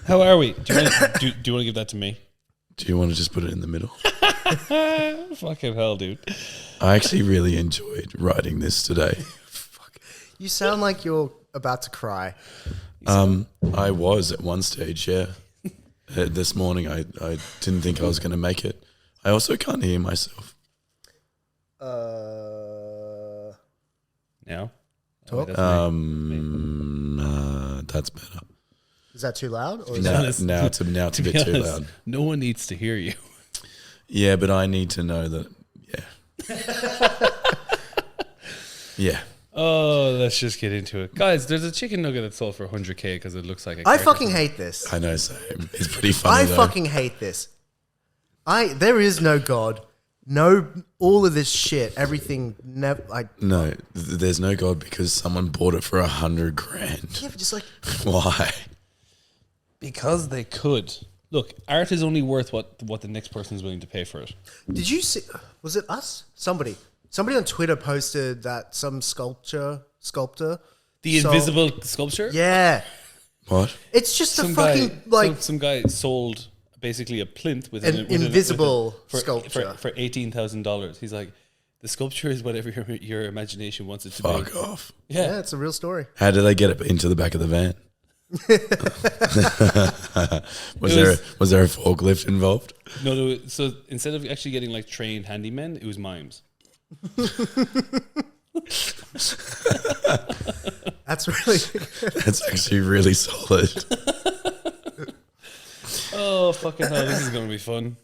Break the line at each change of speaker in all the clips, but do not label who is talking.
How are we? Do you want to give that to me?
Do you want to just put it in the middle?
Fucking hell, dude.
I actually really enjoyed writing this today.
Fuck. You sound like you're about to cry.
I was at one stage, yeah. This morning I didn't think I was going to make it. I also can't hear myself.
Now?
Talk?
That's better.
Is that too loud? Or is
Now
that...
it's a bit too loud.
No one needs to hear you.
Yeah, but I need to know that, yeah. Yeah.
Oh, let's just get into it. Guys, there's a chicken nugget that's sold for 100K because it looks like a
I fucking hate this.
I know, same. It's pretty funny,
I
though.
fucking hate this. There is no God. No, all of this shit, everything,
No, there's no God because someone bought it for $100,000.
Yeah, but just like...
Why?
Because they could. Look, art is only worth what the next person is willing to pay for it.
Did you see... Was it us? Somebody on Twitter posted that some sculptor...
The invisible sculpture?
Yeah.
What?
It's just
some guy sold basically a plinth with
an invisible sculpture
for $18,000. He's like, the sculpture is whatever your imagination wants it to be.
Fuck off.
Yeah, it's a real story.
How did they get it into the back of the van? was there a forklift involved?
No, so instead of actually getting like trained handymen, it was mimes.
That's really...
That's actually really solid.
Oh, fucking hell, this is going to be fun.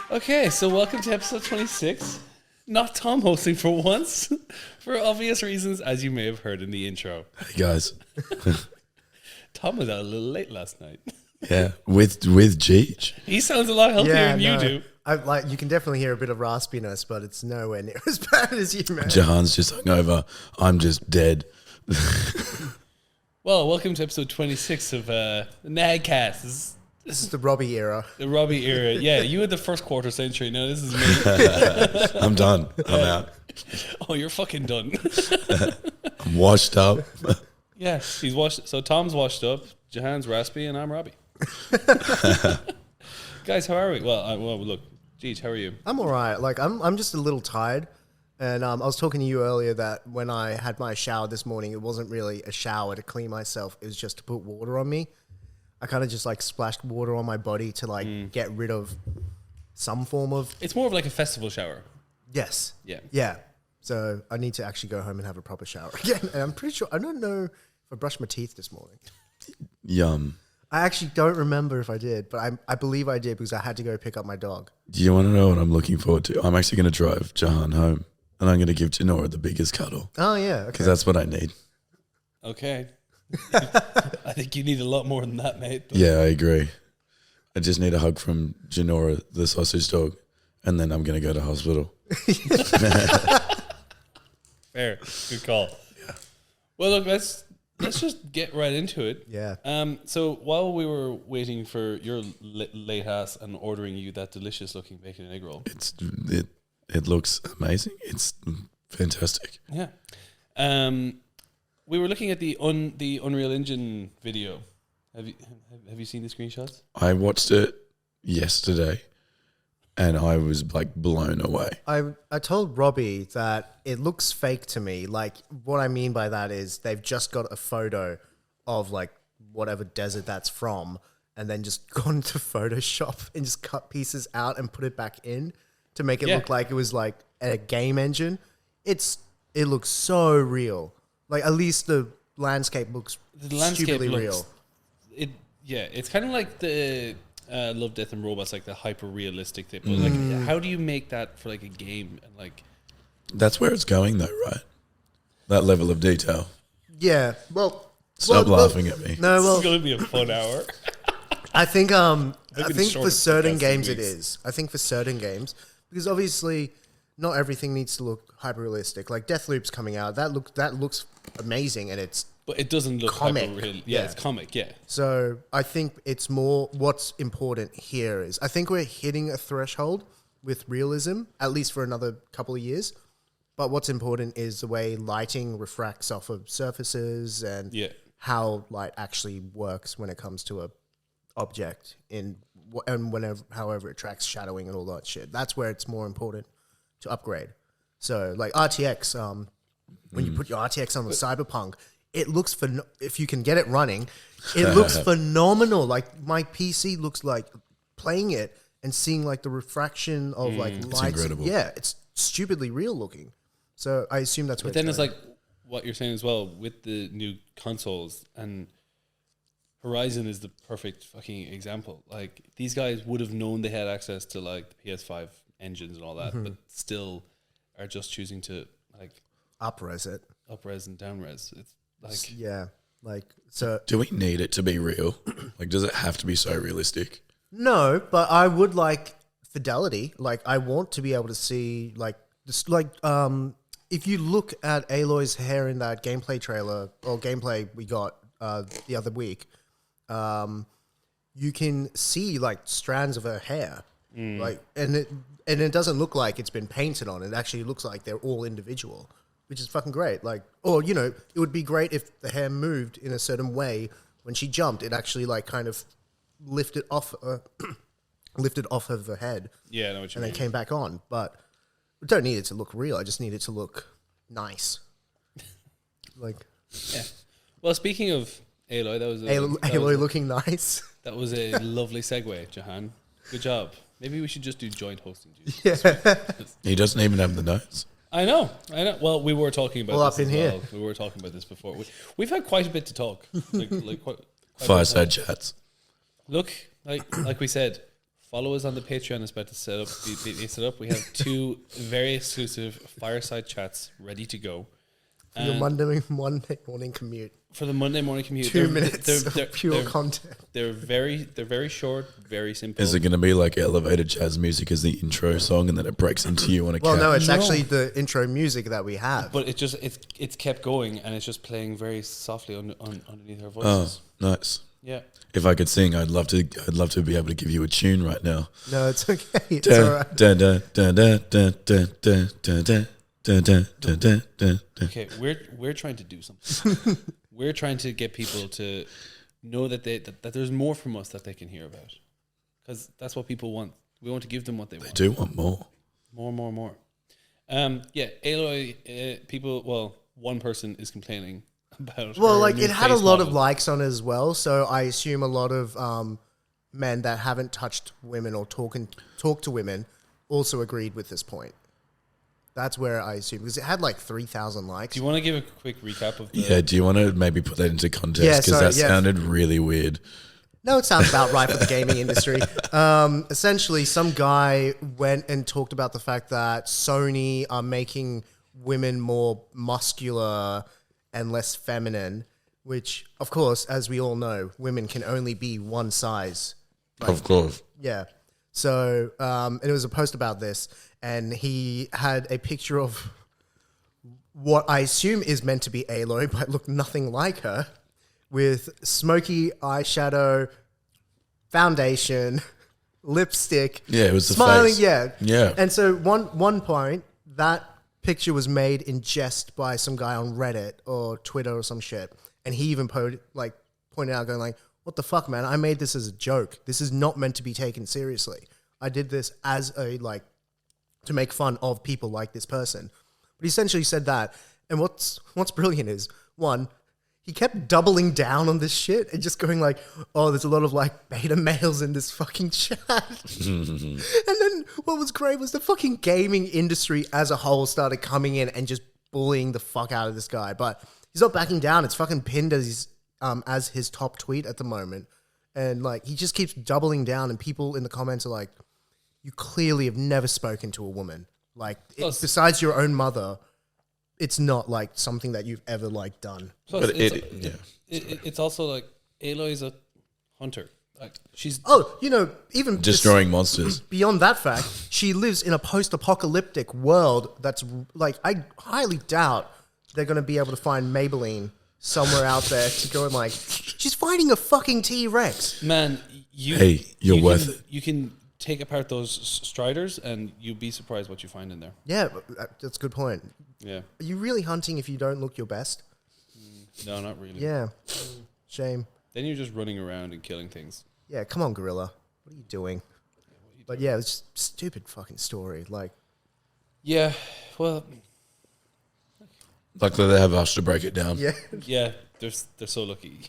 Okay, so welcome to episode 26. Not Tom hosting for once, for obvious reasons, as you may have heard in the intro.
Hey, guys.
Tom was out a little late last night.
Yeah, with Cheech.
He sounds a lot healthier than you do.
You can definitely hear a bit of raspiness, but it's nowhere near as bad as you, man.
Jahan's just hungover. I'm just dead.
Well, welcome to episode 26 of Nagcast.
This is the Robbie era.
The Robbie era. Yeah, you had the first quarter century. Now this is me.
I'm done. I'm out.
Oh, you're fucking done.
I'm washed up.
Yeah, he's washed. So Tom's washed up, Jahan's raspy, and I'm Robbie. Guys, how are we? Well, look, Jeej, how are you?
I'm all right. Like, I'm just a little tired. And I was talking to you earlier that when I had my shower this morning, it wasn't really a shower to clean myself. It was just to put water on me. I kind of just like splashed water on my body to like get rid of some form of...
It's more of like a festival shower.
Yes.
Yeah.
Yeah. So I need to actually go home and have a proper shower again. And I'm pretty sure... I don't know if I brushed my teeth this morning.
Yum.
I actually don't remember if I did, but I believe I did because I had to go pick up my dog.
Do you want to know what I'm looking forward to? I'm actually going to drive Jahan home and I'm going to give Janora the biggest cuddle.
Oh, yeah. Okay.
Because that's what I need.
Okay. I think you need a lot more than that, mate. But.
Yeah, I agree. I just need a hug from Janora, the sausage dog, and then I'm going to go to hospital.
Fair. Good call. Yeah. Well, look, let's just get right into it.
Yeah.
So while we were waiting for your late ass and ordering you that delicious looking bacon and egg roll,
it looks amazing. It's fantastic.
Yeah. We were looking at the Unreal Engine video. Have you seen the screenshots?
I watched it yesterday, and I was like blown away.
I told Robbie that it looks fake to me. Like, what I mean by that is they've just got a photo of like whatever desert that's from and then just gone to Photoshop and just cut pieces out and put it back in to make it look like it was like a game engine. It looks so real. Like, at least the landscape looks stupidly real.
It's kind of like the Love, Death and Robots, like the hyper realistic thing. But like, how do you make that for like a game? And like,
that's where it's going, though, right? That level of detail.
Yeah. Well,
stop laughing at me.
No, well,
it's going to be a fun hour.
I think for certain games it is. I think for certain games, because obviously not everything needs to look hyper realistic. Like Deathloop's coming out. That looks amazing and it's
But it doesn't look
comic.
like a real. Yeah,
Yeah.
it's comic. Yeah.
So I think it's more what's important here is I think we're hitting a threshold with realism, at least for another couple of years. But what's important is the way lighting refracts off of surfaces and
Yeah.
how light actually works when it comes to a object and whenever however it tracks shadowing and all that shit. That's where it's more important to upgrade. So like RTX, when you put your RTX on the Cyberpunk, it looks if you can get it running, it looks phenomenal. Like my PC looks like playing it and seeing like the refraction of like lights.
incredible.
Yeah, it's stupidly real looking. So I assume that's what.
But then it's like what you're saying as well with the new consoles, and Horizon is the perfect fucking example. Like these guys would have known they had access to like the PS5 engines and all that, but still are just choosing to like
up-res it.
up-res and down-res. It's like
Yeah, like so.
Do we need it to be real? Like, does it have to be so realistic?
No, but I would like fidelity. Like I want to be able to see like this. Like if you look at Aloy's hair in that gameplay trailer or gameplay we got the other week, you can see like strands of her hair, like and it doesn't look like it's been painted on. It actually looks like they're all individual, which is fucking great. Like, or you know, it would be great if the hair moved in a certain way when she jumped. It actually like kind of lifted off of her head.
yeah, I know what you
And
mean.
then came back on. But I don't need it to look real. I just need it to look nice. Like
Yeah. Well, speaking of Aloy, that was
Aloy looking nice.
that was a lovely segue, Jahan. Good job. Maybe we should just do joint hosting.
He doesn't even have the notes.
I know. Well, we were talking about
Well,
this
up in
as
here.
well. We were talking about this before. We've had quite a bit to talk. Quite
Fireside chats.
Look, like we said, follow us on the Patreon. It's about to be set up. We have 2 very exclusive fireside chats ready to go.
Your Monday morning commute.
For the Monday morning commute,
2 minutes of pure content.
They're very short, very simple.
Is it going to be like elevated jazz music as the intro song and then it breaks into you on a
Well,
couch?
no, it's actually the intro music that we have.
But it's kept going and it's just playing very softly underneath our
Oh,
voices.
nice.
Yeah.
If I could sing, I'd love to be able to give you a tune right now.
No, it's okay. It's all right.
Okay, we're trying to do something. We're trying to get people to know that that there's more from us that they can hear about, because that's what people want. We want to give them what they want.
I do want more.
More. Yeah, Aloy. People. Well, one person is complaining about.
Well,
her
like
new
it had a
face
lot
model.
of likes on it as well, so I assume a lot of men that haven't touched women or talked to women also agreed with this point. That's where I assume, because it had like 3,000 likes.
Do you want to give a quick recap of the?
Yeah, do you want to maybe put that into context?
Yeah,
Because
sorry,
that
yeah.
sounded really weird.
No, it sounds about right for the gaming industry. Essentially, some guy went and talked about the fact that Sony are making women more muscular and less feminine, which, of course, as we all know, women can only be one size.
Of course.
Yeah. So, and it was a post about this, and he had a picture of what I assume is meant to be Aloy, but looked nothing like her, with smoky eyeshadow, foundation, lipstick.
Yeah, it was the
smiling.
face.
Yeah,
Yeah.
And so one point that picture was made in jest by some guy on Reddit or Twitter or some shit, and he even pointed out, going like, "What the fuck, man? I made this as a joke. This is not meant to be taken seriously. I did this as a to make fun of people like this person." But he essentially said that. And what's brilliant is, one, he kept doubling down on this shit and just going like, "Oh, there's a lot of like beta males in this fucking chat." And then what was great was the fucking gaming industry as a whole started coming in and just bullying the fuck out of this guy. But he's not backing down. It's fucking pinned as his top tweet at the moment. And like he just keeps doubling down, and people in the comments are like, "You clearly have never spoken to a woman. Like besides your own mother, it's not like something that you've ever like done."
Plus,
But
it's also like Aloy's a hunter. Like she's
Oh, even
Destroying monsters.
beyond that fact, she lives in a post-apocalyptic world that's like, I highly doubt they're going to be able to find Maybelline somewhere out there to go and like, she's fighting a fucking T-Rex.
Man,
You're worth it.
You can take apart those striders and you'd be surprised what you find in there.
Yeah, that's a good point.
Yeah.
Are you really hunting if you don't look your best?
No, not really.
Yeah. Shame.
Then you're just running around and killing things.
Yeah, come on, Gorilla. What are you doing? But yeah, it's just stupid fucking story. Like,
Yeah, well,
Luckily, they have us to break it down.
yeah.
yeah, they're so lucky.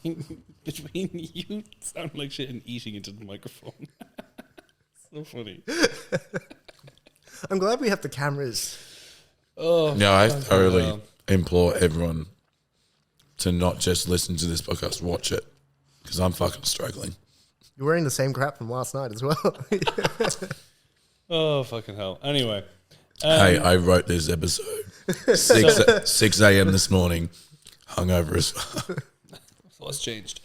Between you sound like shit and eating into the microphone. So funny.
I'm glad we have the cameras.
Oh,
Yeah, I
fucking
thoroughly
hell.
implore everyone to not just listen to this podcast, watch it. Because I'm fucking struggling.
You're wearing the same crap from last night as well.
Oh, fucking hell. Anyway.
Hey, I wrote this episode 6 a.m. this morning, hungover as fuck.
So what's changed?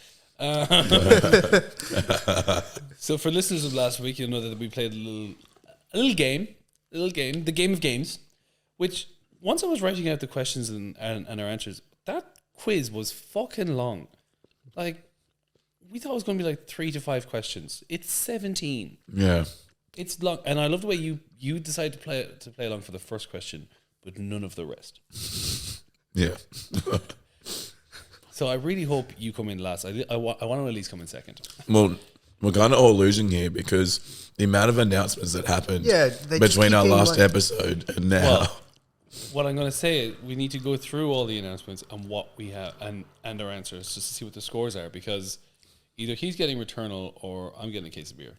So for listeners of last week, you'll know that we played a little game, the game of games, which once I was writing out the questions and our answers, that quiz was fucking long. Like, we thought it was going to be like 3 to 5 questions. It's 17.
Yeah.
It's long, and I love the way you decided to play along for the first question, but none of the rest.
Yeah.
So I really hope you come in last. I want to at least come in second.
Well, we're kind of all losing here because the amount of announcements that happened
Yeah, they just
between
keep
our
getting
last
like-
episode and now.
Well, what I'm going to say is we need to go through all the announcements and what we have and our answers just to see what the scores are, because either he's getting Returnal or I'm getting a case of beer.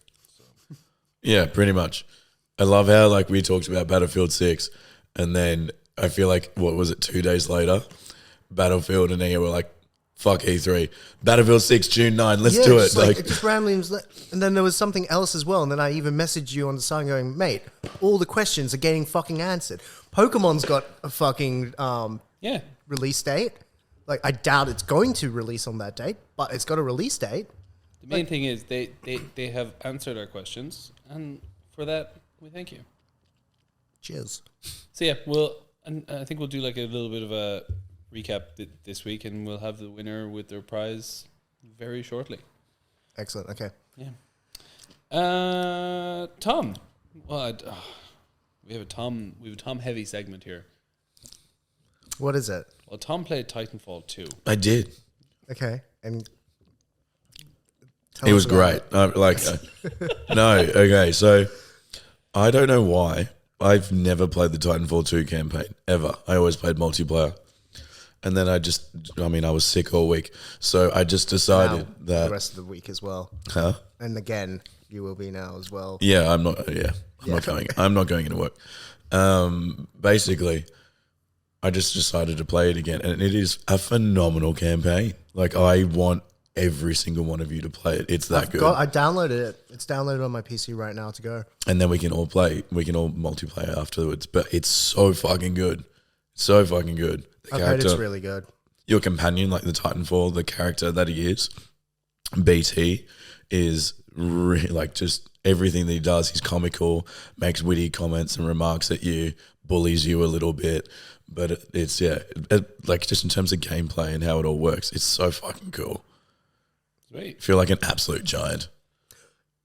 Yeah, pretty much. I love how like we talked about Battlefield 6 and then I feel like, what was it, 2 days later, Battlefield, and then we're like, fuck E3. Battlefield 6, June 9, let's do it.
Just like, it just randomly was and then there was something else as well. And then I even messaged you on the side going, mate, all the questions are getting fucking answered. Pokemon's got a fucking
Yeah.
release date. Like, I doubt it's going to release on that date, but it's got a release date.
The main thing is they have answered our questions, and for that we thank you.
Cheers.
So yeah, and I think we'll do like a little bit of a recap this week, and we'll have the winner with their prize very shortly.
Excellent. Okay.
Yeah. Tom. Well, we have a Tom heavy segment here.
What is it?
Well, Tom played Titanfall 2.
I did.
Okay. And
It was great. No, okay. So I don't know why. I've never played the Titanfall 2 campaign, ever. I always played multiplayer. And then I was sick all week. So I just decided that...
the rest of the week as well.
Huh?
And again, you will be now as well.
Yeah, I'm not going. I'm not going into work. Basically, I just decided to play it again, and it is a phenomenal campaign. Like, I want every single one of you to play it. It's that good.
I downloaded it. It's downloaded on my PC right now to go.
And then we can all play. We can all multiplayer afterwards. But it's so fucking good. So fucking good. The
I've heard it's really good.
Your companion, like the Titanfall, the character that he is, BT, is really like just everything that he does. He's comical, makes witty comments and remarks at you, bullies you a little bit. But it's like just in terms of gameplay and how it all works, it's so fucking cool.
Sweet.
I feel like an absolute giant.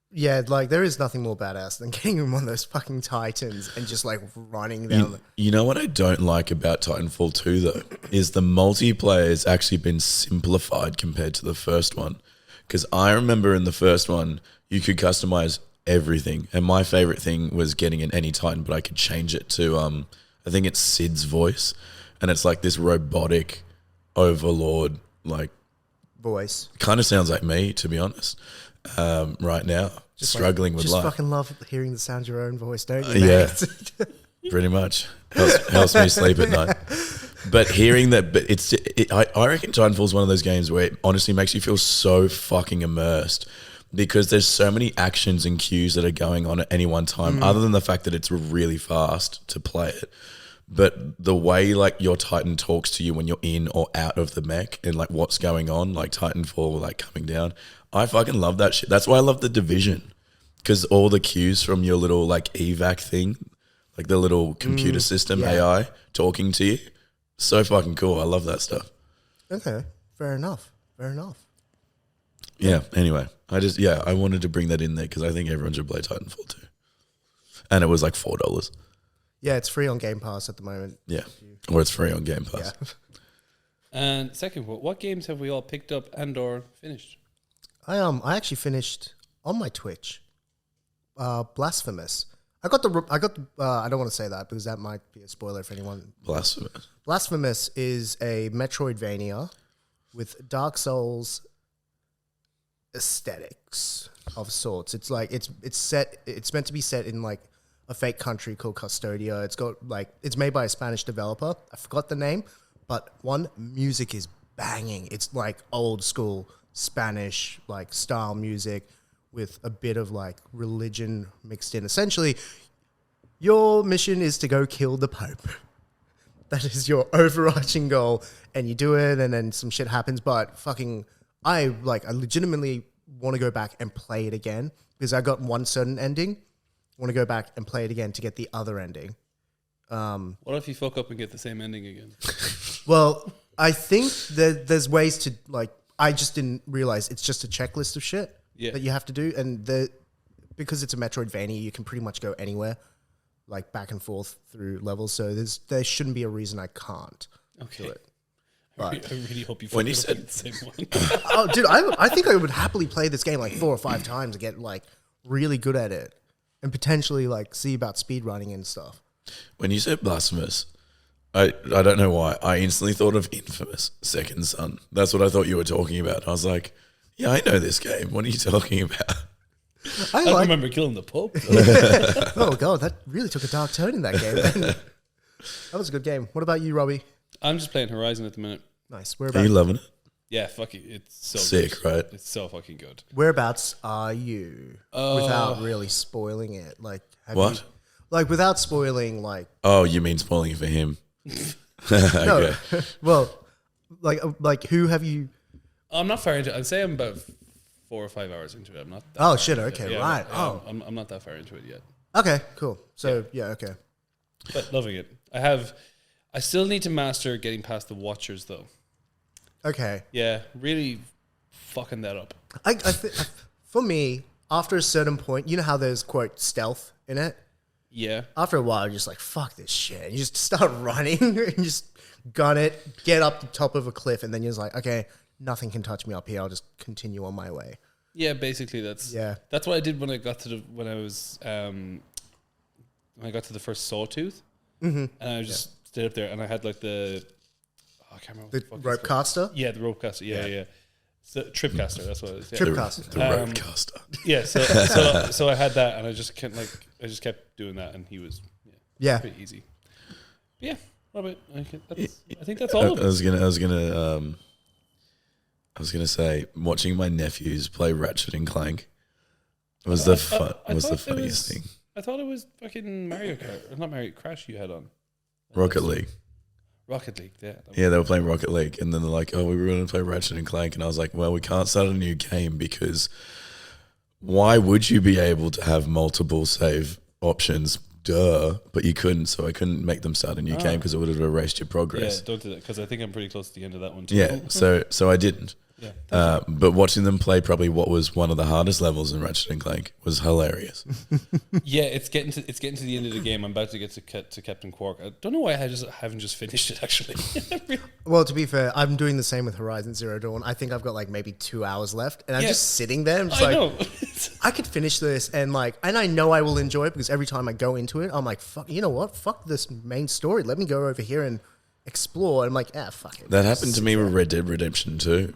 Yeah, like there is nothing more badass than getting in one of those fucking Titans and just like running down.
You know what I don't like about Titanfall 2 though is the multiplayer has actually been simplified compared to the first one. Because I remember in the first one you could customize everything, and my favorite thing was getting in any Titan, but I could change it to I think it's Sid's voice, and it's like this robotic overlord, like
voice.
kind of sounds like me, to be honest. Right now, just struggling with
just
life.
Fucking love hearing the sound of your own voice, don't you?
Yeah.
mate?
Pretty much helps me sleep at night. But hearing that, I reckon Titanfall is one of those games where it honestly makes you feel so fucking immersed because there's so many actions and cues that are going on at any one time. Other than the fact that it's really fast to play it, but the way like your Titan talks to you when you're in or out of the mech and like what's going on, like Titanfall like coming down, I fucking love that shit. That's why I love The Division, because all the cues from your little like evac thing, like the little computer system AI talking to you, So fucking cool. I love that stuff.
Okay, fair enough. Fair enough.
Yeah. Anyway, I wanted to bring that in there because I think everyone should play Titanfall 2. And it was like $4.
Yeah, it's free on Game Pass at the moment.
Yeah. Or it's free on Game Pass.
Yeah.
And second, what games have we all picked up and or finished?
I actually finished on my Twitch. Blasphemous. I don't want to say that because that might be a spoiler for anyone.
Blasphemous.
Blasphemous is a Metroidvania with Dark Souls aesthetics of sorts. It's like it's meant to be set in like a fake country called Custodia. It's made by a Spanish developer. I forgot the name, but music is banging. It's like old school Spanish like style music with a bit of like religion mixed in. Essentially, your mission is to go kill the Pope. That is your overarching goal, and you do it, and then some shit happens. But I legitimately want to go back and play it again because I got one certain ending. I want to go back and play it again to get the other ending.
What if you fuck up and get the same ending again?
Well, I think that there's ways to like. I just didn't realize it's just a checklist of shit that you have to do, and because it's a Metroidvania, you can pretty much go anywhere, like back and forth through levels. So there shouldn't be a reason I can't do it. But
I really hope you
When you
fuck up
said-
the same one.
oh, dude, I think I would happily play this game like 4 or 5 times and get like really good at it, and potentially like see about speedrunning and stuff.
When you said Blasphemous, I don't know why. I instantly thought of Infamous Second Son. That's what I thought you were talking about. I was like, yeah, I know this game. What are you talking about?
I don't remember killing the Pope.
Oh god, that really took a dark turn in that game. That was a good game. What about you, Robbie?
I'm just playing Horizon at the minute.
Nice.
Are you loving it?
Yeah, fuck it. It's so
Sick,
good.
right?
It's so fucking good.
Whereabouts are you without really spoiling it? Like
What?
Without spoiling, like
Oh, you mean spoiling it for him?
no. Well, like who have you?
I'm not far into it. I'd say I'm about 4 or 5 hours into it. I'm not.
Oh shit! Okay, right.
Yeah, I'm not that far into it yet.
Okay, cool. So yeah, okay.
But loving it. I still need to master getting past the Watchers though.
Okay.
Yeah, really fucking that up.
For me, after a certain point, you know how there's quote stealth in it.
Yeah.
After a while, you're just like, fuck this shit. And you just start running and just gun it, get up the top of a cliff, and then you're just like, okay, nothing can touch me up here. I'll just continue on my way.
Yeah, basically that's what I did when I got to when I got to the first Sawtooth. And I just stayed up there and I had like I can't remember
The rope caster?
Yeah, the rope caster. Yeah. So, trip caster, that's what it is. Yeah.
Trip caster.
The roadcaster.
Yeah, so I had that and I just kept doing that and he was pretty easy. But yeah, Robert, I think that's all of it.
I was gonna say, watching my nephews play Ratchet and Clank was the funniest thing.
I thought it was fucking Mario Kart, not Mario Crash you had on.
Rocket League.
Rocket League, yeah.
Yeah, they were playing Rocket League, and then they're like, "Oh, we were going to play Ratchet and Clank," and I was like, "Well, we can't start a new game because why would you be able to have multiple save options? Duh, but you couldn't, so I couldn't make them start a new game because it would have erased your progress."
Yeah, don't do that because I think I'm pretty close to the end of that one too.
Yeah, so I didn't.
Yeah,
but watching them play probably what was one of the hardest levels in Ratchet and Clank was hilarious.
Yeah, it's getting to the end of the game. I'm about to get to Captain Quark. I don't know why I haven't just finished it actually.
Well, to be fair, I'm doing the same with Horizon Zero Dawn. I think I've got like maybe 2 hours left, and I'm just sitting there. I'm just
I
like,
know.
I could finish this, and I know I will enjoy it because every time I go into it, I'm like, fuck, you know what? Fuck this main story. Let me go over here and explore. And I'm like, fuck it.
That happened to me with Red Dead Redemption 2.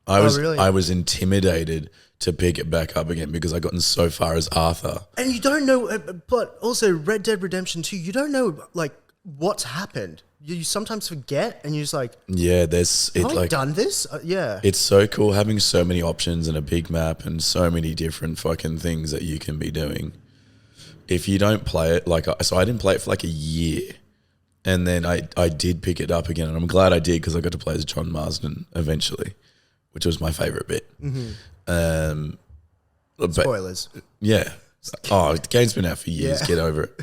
Really?
I was intimidated to pick it back up again because I gotten so far as Arthur.
And you don't know, but also Red Dead Redemption 2, you don't know like what's happened. You sometimes forget, and you're just like,
Yeah,
have I done this? Yeah.
It's so cool having so many options and a big map and so many different fucking things that you can be doing. If you don't play it, so I didn't play it for like a year. And then I did pick it up again, and I'm glad I did because I got to play as John Marsden eventually, which was my favorite bit. But
Spoilers.
yeah. Oh, the game's been out for years.
Yeah.
Get over it.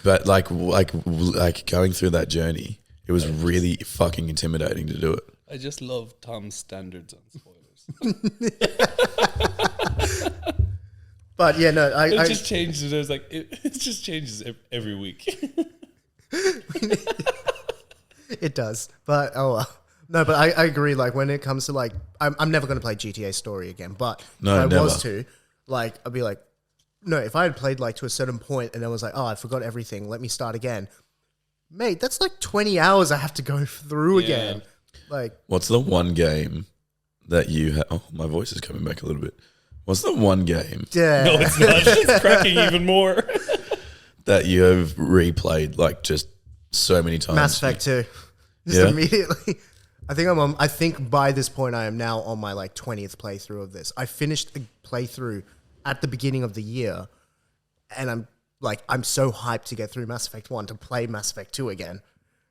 But like going through that journey, it was really fucking intimidating to do it.
I just love Tom's standards on spoilers.
But yeah, no,
It just changes. There's like it just changes every week.
it does. But oh well. No, but I agree. Like when it comes to like, I'm never going to play GTA Story again. But
No,
if I
never.
was to, like, I'd be like, no. If I had played like to a certain point and then was like, oh, I forgot everything. Let me start again, mate. That's like 20 hours I have to go through
Yeah.
again. Like,
What's the one game that you have? Oh, my voice is coming back a little bit. What's the one game
yeah.
No, it's not. It's cracking even more.
that you have replayed like just so many times?
Mass Effect 2. Just
Yeah.
immediately. I think by this point I am now on my like 20th playthrough of this. I finished a playthrough at the beginning of the year and I'm so hyped to get through Mass Effect 1 to play Mass Effect 2 again.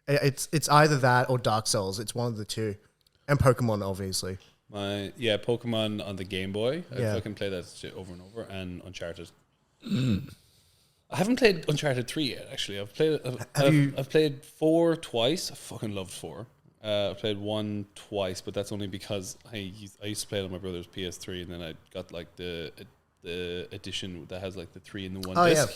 It's either that or Dark Souls. It's one of the two. And Pokemon, obviously.
Pokemon on the Game Boy.
Yeah.
I fucking play that shit over and over, and Uncharted. I haven't played Uncharted 3 yet. Actually, I've played 4 twice. I fucking loved 4. I played 1 twice, but that's only because I used to play it on my brother's PS3, and then I got like the edition that has like the 3 in the 1 disc.
Yeah.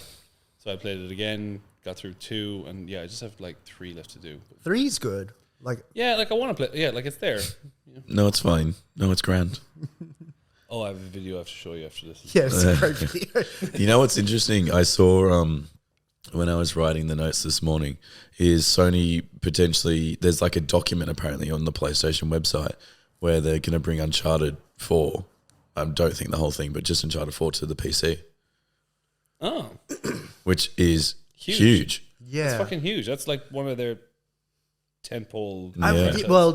So I played it again, got through 2, and I just have like 3 left to do.
3's good. Like,
Yeah, like I want to play. Yeah, like it's there.
No, it's fine. No, it's grand.
Oh, I have a video I have to show you after this.
yeah, it's a great video.
You know what's interesting? I saw when I was writing the notes this morning is Sony potentially, there's like a document apparently on the PlayStation website where they're going to bring Uncharted 4. I don't think the whole thing, but just Uncharted 4 to the PC,
Oh,
which is
Huge.
huge.
Yeah.
it's fucking huge. That's like one of their tentpole.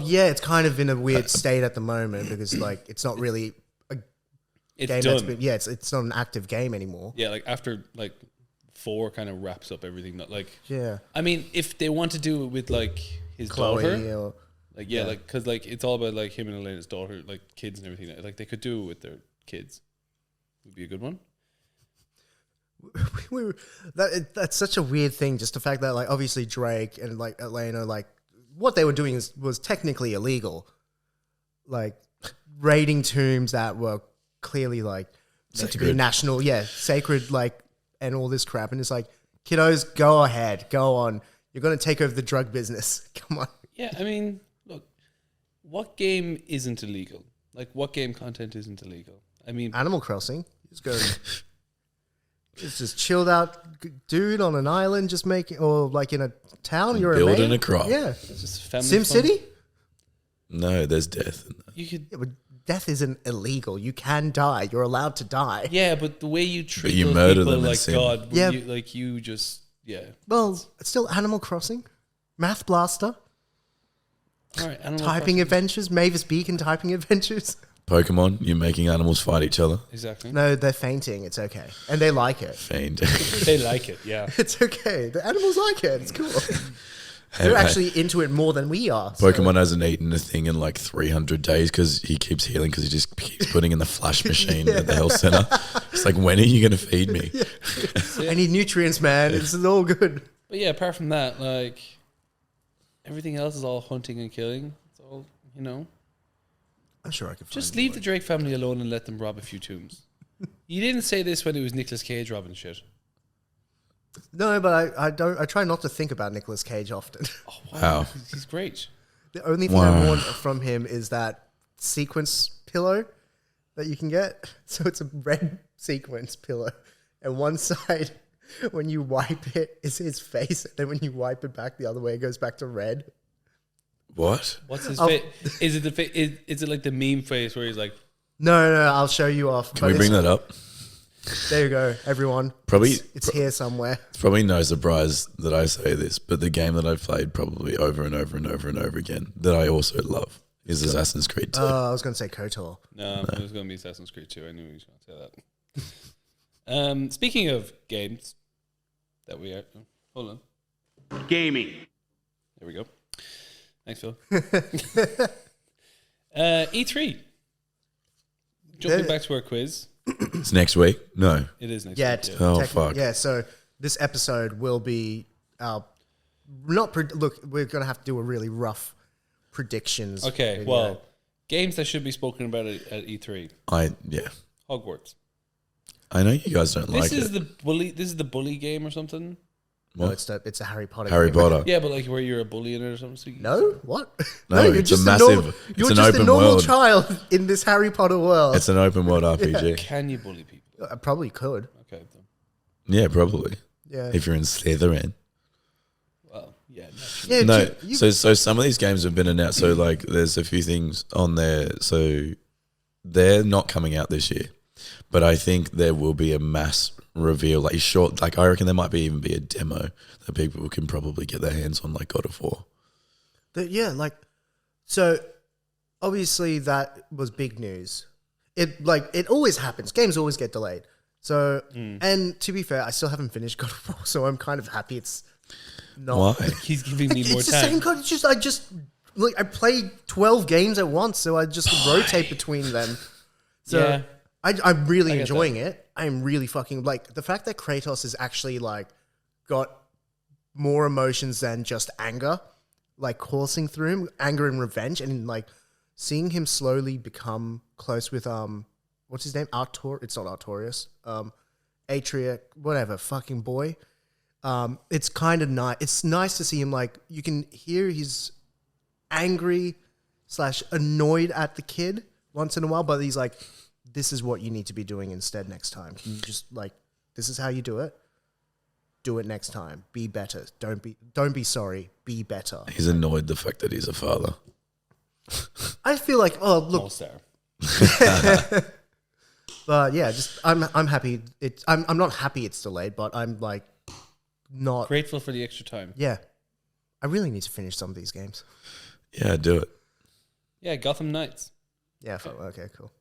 Yeah.
It's kind of in a weird state at the moment because like it's not really a
it's
game
done.
that's been, it's not an active game anymore.
Yeah, like after like 4 kind of wraps up everything. That like,
Yeah.
I mean, if they want to do it with like his
Chloe
daughter,
or
like like because like it's all about like him and Elena's daughter, like kids and everything. Like they could do it with their kids. Would be a good one.
that's such a weird thing. Just the fact that like obviously Drake and like Elena, like what they were doing was technically illegal, like raiding tombs that were clearly like meant to be
Sacred.
national, sacred, like, and all this crap. And it's like, kiddos, go ahead, go on. You're gonna take over the drug business. Come on.
Yeah, I mean, look, what game isn't illegal? Like, what game content isn't illegal? I mean,
Animal Crossing, just go. It's just chilled out dude on an island, just making, or like in a town. You're
Building
a man.
a crop.
Yeah.
it's just family
Sim
fun.
City.
No, there's death in that.
You could.
Yeah, but death isn't illegal. You can die. You're allowed to die.
Yeah, but the way you treat
you
those
murder
people
them and
like
sin.
God,
Yeah.
you just
Well, it's still Animal Crossing, Math Blaster,
All right, Animal
typing
Crossing.
adventures, Mavis Beacon typing adventures.
Pokemon, you're making animals fight each other.
Exactly.
No, they're fainting. It's okay, and they like it.
Fiend.
They like it. Yeah.
It's okay. The animals like it. It's cool. They're
Hey,
actually into it more than we are. so-
Pokemon hasn't etten a thing in like 300 days because he keeps healing because he just keeps putting in the flash machine at the health center. It's like, when are you going to feed me?
I need nutrients, man. It's all good.
But yeah, apart from that, like everything else is all hunting and killing. It's all
I'm sure I could.
Just leave the Drake family alone and let them rob a few tombs. You didn't say this when it was Nicolas Cage robbing shit.
No, but I don't. I try not to think about Nicolas Cage often.
Oh
Wow.
he's great.
The only thing I want from him is that sequence pillow that you can get. So it's a red sequence pillow, and one side, when you wipe it, is his face, and then when you wipe it back the other way, it goes back to red.
What?
What's his
Oh.
face? Is it the face? Is it like the meme face where he's like,
No, I'll show you off.
Can we bring that up?
There you go, everyone.
Probably-
it's here somewhere.
It's probably no surprise that I say this, but the game that I've played probably over and over and over and over again that I also love is Assassin's Creed 2.
I was going to say KOTOR.
no, it was going to be Assassin's Creed 2. I knew he was going to say that. Speaking of games that we are, hold on.
Gaming.
There we go. Thanks, Phil. E3. Jumping back to our quiz.
It's next week? No.
It is next
Yeah,
week.
Oh,
technically-
fuck.
Yeah, so this episode will be look, we're gonna have to do a really rough predictions.
Okay,
video.
well, games that should be spoken about at E3. Hogwarts.
I know you guys don't like
This
it.
is the bully game or something.
No,
What?
it's a Harry Potter.
Harry
game.
Potter.
Yeah, but like where you're a bully in it or something. So
No, what?
No,
you're
it's a
just
massive-
normal,
it's
you're
an
just a
open
normal
world.
child in this Harry Potter world.
It's an open world RPG.
Can you bully people?
I probably could.
Okay. Then.
Yeah, probably.
Yeah.
If you're in Slytherin.
Well, yeah.
Yeah,
No,
you-
so some of these games have been announced. So like, there's a few things on there. So they're not coming out this year, but I think there will be a mass reveal. Like short, like I reckon there might even be a demo that people can probably get their hands on, like God of War.
Yeah, like, so obviously that was big news. It always happens. Games always get delayed. So, and to be fair, I still haven't finished God of War, so I'm kind of happy it's not.
Why?
He's giving me more
It's the
time.
same kind. I play 12 games at once, so I just rotate between them. So
Yeah.
I'm really
I get
enjoying it. I'm really fucking like the fact that Kratos has actually like got more emotions than just anger, like coursing through him, anger and revenge, and like seeing him slowly become close with what's his name? It's not Artorias. Atria, whatever, fucking boy. It's kind of nice. It's nice to see him like you can hear he's angry / annoyed at the kid once in a while, but he's like, this is what you need to be doing instead next time. Can you just like, this is how you do it. Do it next time. Be better. Don't be sorry. Be better.
He's annoyed the fact that he's a father.
I feel like, oh look,
All-star.
but yeah, just I'm happy. I'm not happy it's delayed, but I'm like not.
Grateful for the extra time.
Yeah, I really need to finish some of these games.
Yeah, do it.
Yeah, Gotham Knights.
Yeah. Okay. Cool.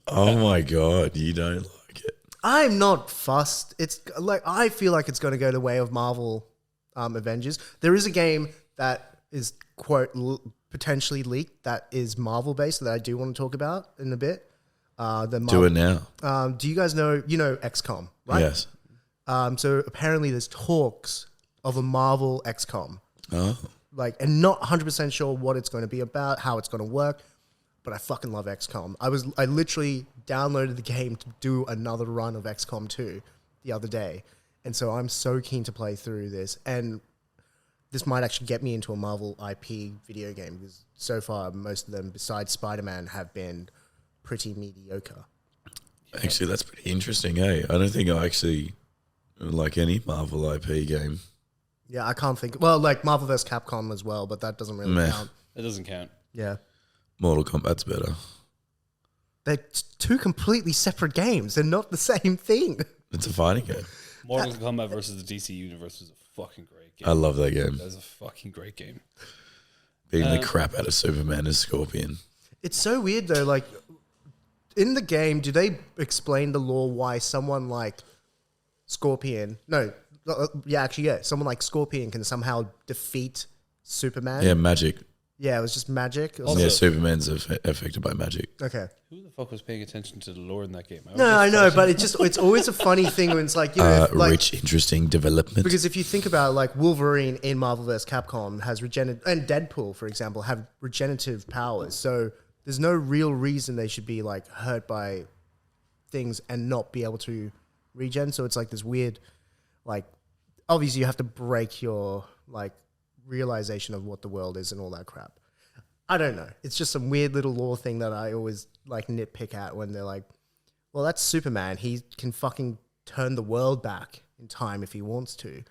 Oh my God, you don't like it.
I'm not fussed. It's like I feel like it's going to go the way of Marvel Avengers. There is a game that is quote potentially leaked that is Marvel based that I do want to talk about in a bit.
Do it now.
Do you guys know XCOM, right?
Yes.
So apparently there's talks of a Marvel XCOM.
Oh.
Like, and not 100% sure what it's going to be about, how it's going to work, but I fucking love XCOM. I literally downloaded the game to do another run of XCOM 2 the other day, and so I'm so keen to play through this, and this might actually get me into a Marvel IP video game, because so far most of them, besides Spider-Man, have been pretty mediocre.
Actually, that's pretty interesting, eh? I don't think I actually like any Marvel IP game.
Yeah, I can't think. Well, like Marvel vs. Capcom as well, but that doesn't really
Meh.
count.
It doesn't count.
Yeah.
Mortal Kombat's better.
They're two completely separate games. They're not the same thing.
It's a fighting game.
Mortal Kombat versus the DC Universe was a fucking great game.
I love that game.
That was a fucking great game.
Beating the crap out of Superman as Scorpion.
It's so weird though. Like in the game, do they explain the lore why someone like Scorpion? No, someone like Scorpion can somehow defeat Superman.
Yeah, magic.
Yeah, it was just magic. Or
Also-
Yeah, Superman's affected by magic.
okay.
Who the fuck was paying attention to the lore in that game?
No, I know, but it's always a funny thing when it's like,
Rich, interesting development.
because if you think about it, like Wolverine in Marvel vs. Capcom has regenerative, and Deadpool, for example, have regenerative powers. So there's no real reason they should be like hurt by things and not be able to regen. So it's like this weird, like, obviously you have to break your like realization of what the world is and all that crap. I don't know. It's just some weird little lore thing that I always like nitpick at when they're like, well, that's Superman. He can fucking turn the world back in time if he wants to.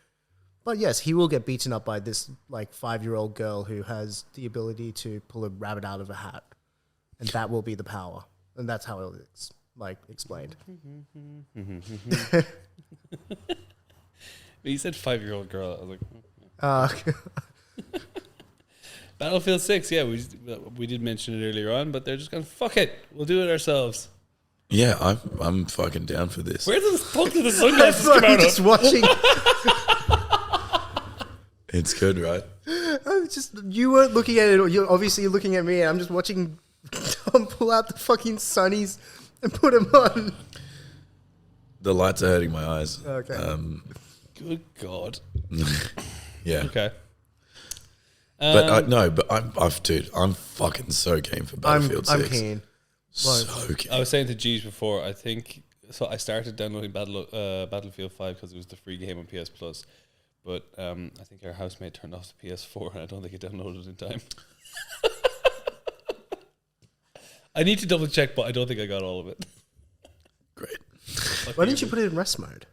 But yes, he will get beaten up by this like 5-year-old girl who has the ability to pull a rabbit out of a hat. And that will be the power. And that's how it's like explained.
You said 5-year-old girl. I was like, Battlefield 6. Yeah, we did mention it earlier on, but they're just going, fuck it, we'll do it ourselves.
Yeah, I'm fucking down for this.
Where the fuck did the sunglasses come
I'm
out
just
of?
watching.
It's good, right?
You weren't looking at it. Or you're obviously looking at me. And I'm just watching Tom pull out the fucking sunnies and put them on.
The lights are hurting my eyes.
Okay.
Good God.
Yeah.
Okay.
But I'm fucking so keen for Battlefield 6.
I'm keen.
So keen.
I was saying to G's before, I think so. I started downloading Battlefield 5 because it was the free game on PS Plus, but I think our housemate turned off the PS4 and I don't think it downloaded in time. I need to double check, but I don't think I got all of it.
Great.
Why didn't you put it in rest mode?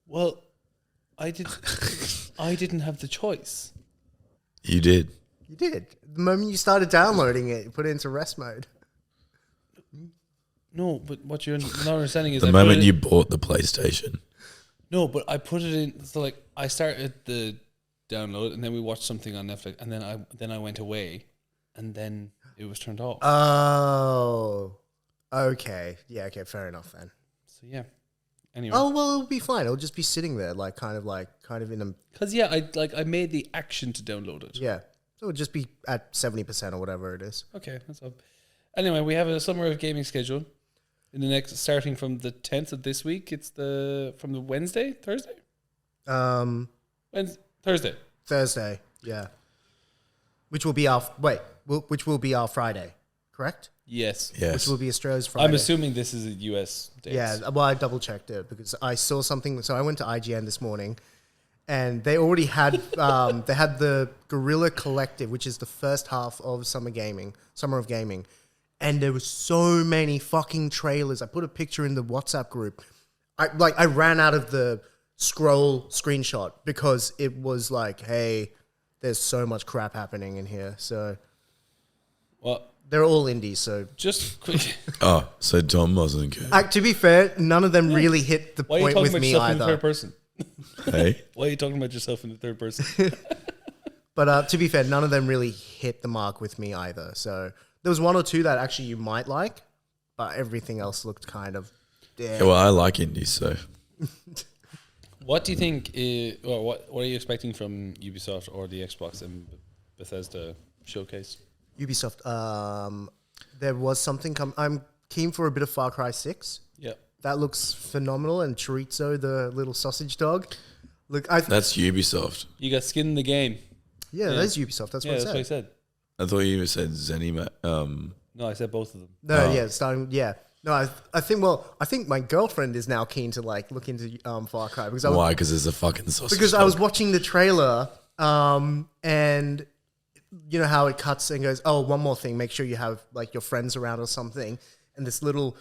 Well, I didn't have the choice.
You did.
You did. The moment you started downloading it, you put it into rest mode.
No, but what you're not understanding is
The moment you bought the PlayStation.
No, but I put it in. So like, I started the download, and then we watched something on Netflix, and then I went away, and then it was turned off.
Oh, okay. Yeah, okay, fair enough then.
So yeah. Anyway.
Oh well, it'll be fine. It'll just be sitting there, kind of in a.
Because yeah, I made the action to download it.
Yeah, so it'll just be at 70% or whatever it is.
Okay, that's up. Anyway, we have a summer of gaming schedule. In the next, starting from the 10th of this week, it's from the Thursday.
Thursday, yeah. Which will be our Friday, correct?
Yes.
Which will be Australia's Friday.
I'm assuming this is a US date.
Yeah, well, I double checked it because I saw something. So I went to IGN this morning, and they already had they had the Guerrilla Collective, which is the first half of Summer of Gaming, and there was so many fucking trailers. I put a picture in the WhatsApp group. I ran out of the screenshot because it was like, hey, there's so much crap happening in here. So,
well,
they're all indies, so
just quick.
Oh, so Tom wasn't good.
To be fair, none of them really hit the
Why are you
point
talking
with
about
me
yourself in the
either.
third person?
Hey?
Why are you talking about yourself in the third person?
But to be fair, none of them really hit the mark with me either. So there was one or two that actually you might like, but everything else looked kind of dead.
Yeah, well, I like indies, so.
What do you think? What are you expecting from Ubisoft or the Xbox and Bethesda showcase?
Ubisoft, there was something I'm keen for a bit of Far Cry 6.
Yeah.
That looks phenomenal. And Chorizo, the little sausage dog. Look,
That's Ubisoft.
You got skin in the game.
Yeah, that is Ubisoft. That's what I said.
That's what I said.
I thought you said Zenima.
No, I said both of them.
No, yeah. No, I think my girlfriend is now keen to look into Far Cry because
Why? Because there's a fucking sausage.
Because I was watching the trailer, and you know how it cuts and goes, oh, one more thing, make sure you have your friends around or something, and this little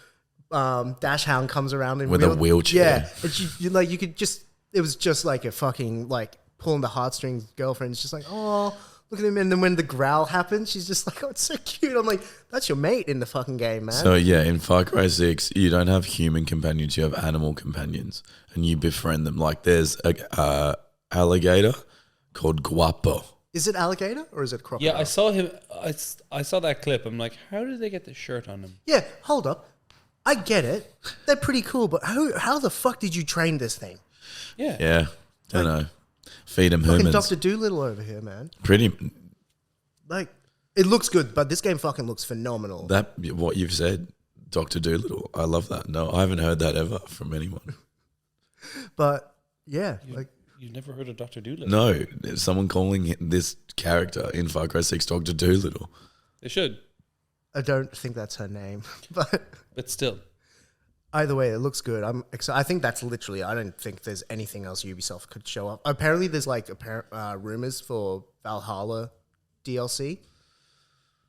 dash hound comes around
with a wheelchair.
Yeah, and you could just, it was just like a fucking pulling the heartstrings. Girlfriend's just like, oh, look at him, and then when the growl happens, she's just like, oh, it's so cute. I'm like, that's your mate in the fucking game, man.
So yeah, in Far Cry 6, you don't have human companions, you have animal companions, and you befriend them. Like there's a alligator called Guapo.
Is it alligator or is it crocodile?
Yeah, I saw him. I saw that clip. I'm like, how did they get the shirt on him?
Yeah, hold up. I get it. They're pretty cool, but how the fuck did you train this thing?
Yeah.
Yeah, don't know. Feed him
Fucking
humans.
Dr. Doolittle over here, man.
Pretty.
It looks good, but this game fucking looks phenomenal.
What you've said, Dr. Doolittle. I love that. No, I haven't heard that ever from anyone.
But yeah,
You've never heard of Dr. Doolittle?
No, there's someone calling this character in Far Cry 6 Dr. Doolittle.
They should.
I don't think that's her name,
But still.
Either way, it looks good. I'm excited. I think that's literally. I don't think there's anything else Ubisoft could show up. Apparently, there's rumors for Valhalla DLC,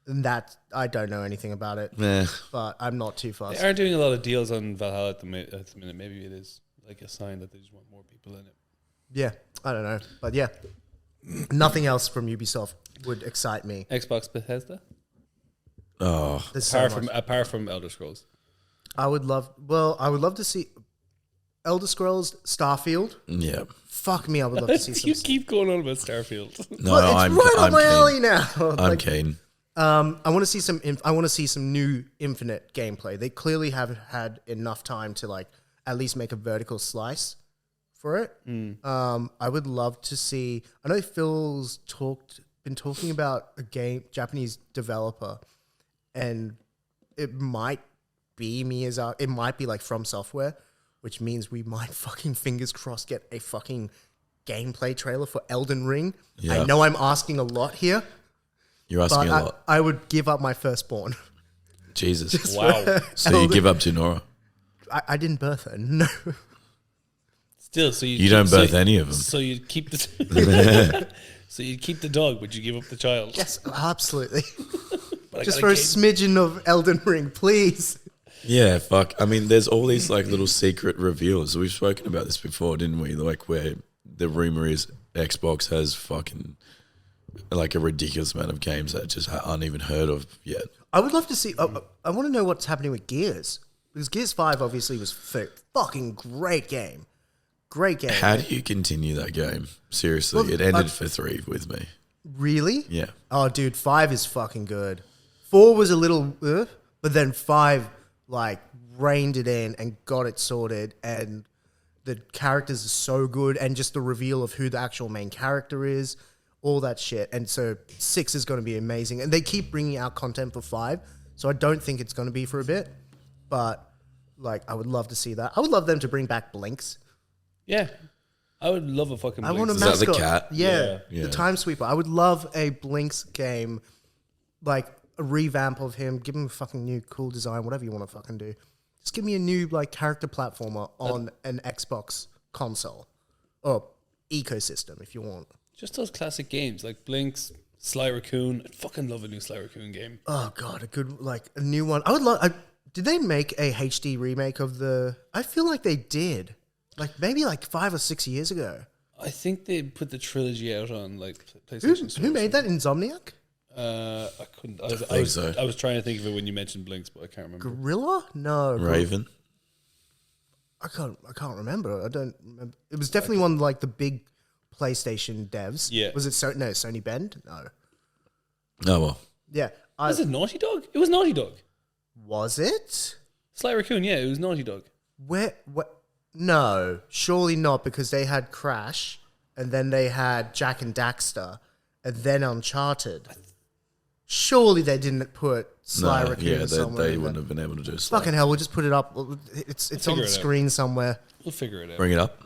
and that I don't know anything about it.
Nah.
But I'm not too fussed.
They aren't doing a lot of deals on Valhalla at the minute. Maybe it is like a sign that they just want more people in it.
Yeah, I don't know, but yeah, nothing else from Ubisoft would excite me.
Xbox Bethesda.
Oh,
There's so
Apart from Elder Scrolls.
I would love to see Elder Scrolls, Starfield.
yeah.
Fuck me, I would love to see some.
You keep going on about Starfield.
No,
Well, it's right up
I'm
my
keen.
alley now.
I'm keen.
I want to see some. I want to see some new Infinite gameplay. They clearly haven't had enough time to at least make a vertical slice for it. I would love to see. I know Phil's been talking about a Japanese developer, and it might be Miyazaki. It might be From Software, which means we might fucking fingers crossed get a fucking gameplay trailer for Elden Ring.
Yeah.
I know I'm asking a lot here,
You're asking
but
a lot.
I would give up my firstborn.
Jesus.
Wow.
So you give up to Nora.
I didn't birth her. No.
Still, so
You don't birth any of them.
So you'd keep the so you'd keep the dog, but you give up the child.
Yes, absolutely.
But I
Just
got
for a
kid.
smidgen of Elden Ring, please.
Yeah, fuck. I mean, there's all these like little secret reveals. We've spoken about this before, didn't we? Like where the rumor is Xbox has fucking like a ridiculous amount of games that just aren't even heard of yet.
I would love to see. I want to know what's happening with Gears, because Gears 5 obviously was a fucking great game. Great game.
How do you continue that game? Seriously,
Well,
it ended for 3 with me.
Really?
Yeah.
Oh, dude, 5 is fucking good. 4 was a little, but then 5 like reined it in and got it sorted, and the characters are so good, and just the reveal of who the actual main character is, all that shit. And so 6 is going to be amazing, and they keep bringing out content for 5, so I don't think it's going to be for a bit, but like I would love to see that. I would love them to bring back Blinks.
Yeah, I would love a fucking.
I want a
Is that the
mascot.
cat?
Yeah,
Yeah.
the Time Sweeper. I would love a Blinks game, like a revamp of him. Give him a fucking new cool design, whatever you want to fucking do. Just give me a new like character platformer on an Xbox console or ecosystem if you want.
Just those classic games like Blinks, Sly Raccoon. I'd fucking love a new Sly Raccoon game.
Oh god, a good like a new one. I would love. Did they make a HD remake of the? I feel like they did. Like maybe like 5 or 6 years ago.
I think they put the trilogy out on like
Who,
PlayStation. Store
who
or
made that? Insomniac?
I couldn't. I
think so.
I was trying to think of it when you mentioned Blinks, but I can't remember.
Gorilla? No.
Raven.
I can't remember. I don't remember. It was definitely one of like the big PlayStation devs.
Yeah.
Was it Sony Bend? No.
Oh, well.
Yeah.
Was it Naughty Dog? It was Naughty Dog.
Was it?
Sly Raccoon, yeah, it was Naughty Dog.
What? No, surely not, because they had Crash, and then they had Jack and Daxter, and then Uncharted. Surely they didn't put Sly Raccoon
yeah,
somewhere.
they
in
wouldn't
there.
have been able to do Sly.
Fucking hell, we'll just put it up. It's on
figure
the
it out.
screen somewhere.
We'll figure it out.
Bring it up.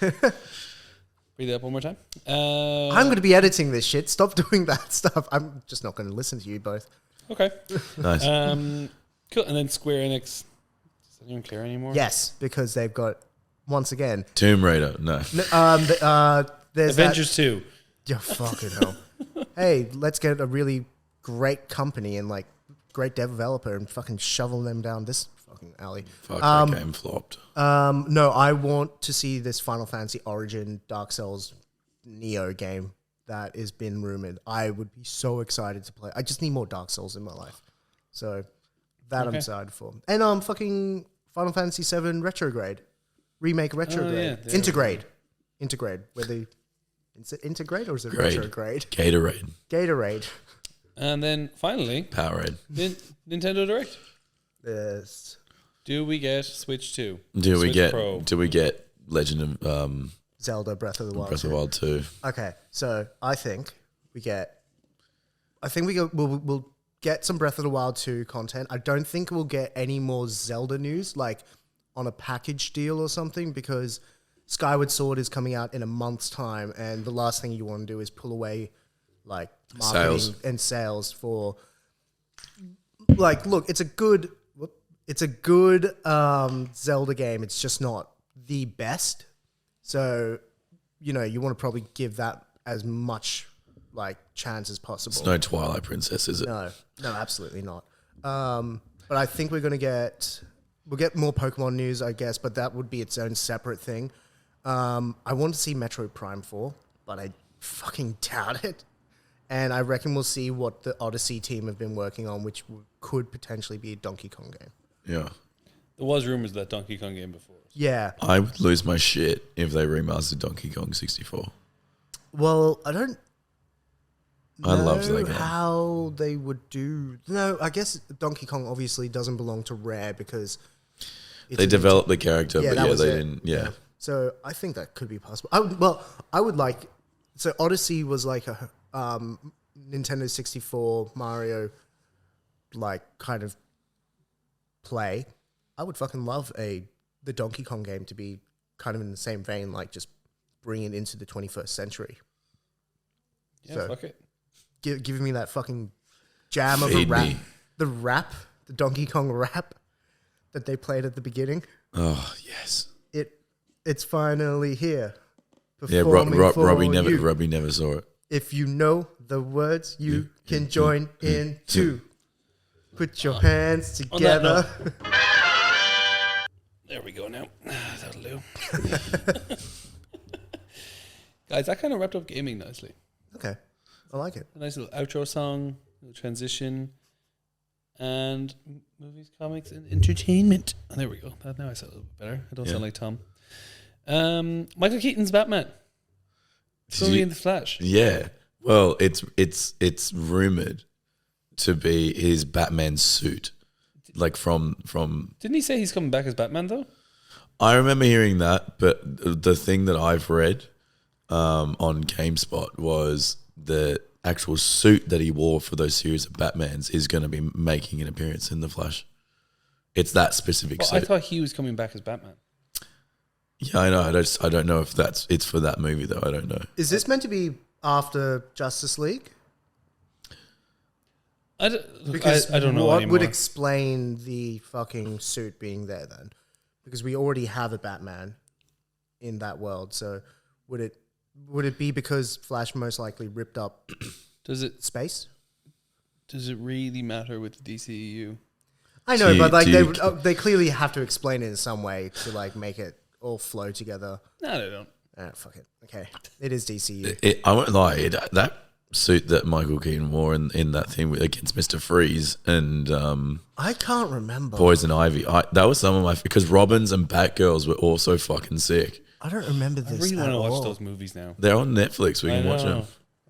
Read that up one more time.
I'm going to be editing this shit. Stop doing that stuff. I'm just not going to listen to you both.
Okay.
Nice.
Cool. And then Square Enix. Is that even clear anymore?
Yes, because they've got, once again,
Tomb Raider. No.
there's
Avengers 2.
that. Yeah, fucking hell. Hey, let's get a really great company and like great developer and fucking shovel them down this fucking alley.
Fuck, that game flopped.
No, I want to see this Final Fantasy Origin Dark Souls Neo game that has been rumored. I would be so excited to play. I just need more Dark Souls in my life. So that I'm excited for. And fucking Final Fantasy 7 Retrograde. Remake Retrograde.
yeah,
Integrate. Where they is it Integrate or is it
Grade.
Retrograde?
Gatorade.
Gatorade.
And then finally,
Powerade.
Nintendo Direct.
Yes.
Do we get Switch 2?
Do we
Switch Pro?
get Legend of
Zelda Breath of the Wild.
Breath of the Wild 2?
Okay, so I think we'll get some Breath of the Wild 2 content. I don't think we'll get any more Zelda news, like on a package deal or something, because Skyward Sword is coming out in a month's time, and the last thing you want to do is pull away like marketing and sales for. Like, look, it's a good Zelda game. It's just not the best. So, you know, you want to probably give that as much like chance as possible.
It's no Twilight Princess, is it?
No, absolutely not. But I think we'll get more Pokemon news, I guess, but that would be its own separate thing. I want to see Metroid Prime 4, but I fucking doubt it. And I reckon we'll see what the Odyssey team have been working on, which could potentially be a Donkey Kong game.
Yeah.
There was rumors of that Donkey Kong game before.
Yeah.
I would lose my shit if they remastered Donkey Kong 64.
Well, I don't
I loved that
know
game.
how they would do. No, I guess Donkey Kong obviously doesn't belong to Rare because
They developed the character,
Yeah,
but
that
yeah,
was
they
it.
didn't. Yeah.
So I think that could be possible. I would like. So Odyssey was like a Nintendo 64 Mario, like kind of play. I would fucking love a the Donkey Kong game to be kind of in the same vein, like just bring it into the 21st century.
Yeah,
So,
fuck it.
Giving me that fucking jam of a
Feed
rap.
me.
The Donkey Kong rap that they played at the beginning.
Oh yes.
It's finally here.
Yeah,
Performing for
Robbie
you.
never saw it.
If you know the words, you can join in too. Put your hands together.
There we go now. That'll do. Guys, that kind of wrapped up gaming nicely.
Okay. I like it.
A nice little outro song, little transition, and movies, comics, and entertainment. Oh, there we go. Now I sound a little bit better. I don't sound like Tom. Michael Keaton's Batman. Fully in the Flash.
Yeah. Well, it's rumored to be his Batman suit, like from.
Didn't he say he's coming back as Batman though?
I remember hearing that, but the thing that I've read on GameSpot was the actual suit that he wore for those series of Batmans is going to be making an appearance in the Flash. It's that specific
Well,
suit.
I thought he was coming back as Batman.
Yeah, I know. I don't know if it's for that movie though. I don't know.
Is this meant to be after Justice League?
I don't know
what
anymore.
would explain the fucking suit being there then? Because we already have a Batman in that world. So would it be because Flash most likely ripped up
does it
space?
really matter with the DCEU?
I know, but like
do you-
they clearly have to explain it in some way to like make it all flow together.
No, they don't.
Fuck it. Okay, it is DCU.
I won't lie. That suit that Michael Keaton wore in that thing against Mr. Freeze and
I can't remember.
Poison Ivy. That was some of my because Robins and Batgirls were also fucking sick.
I don't remember
I
this.
really want
at
to watch
all.
those movies now.
They're on Netflix. We can watch them.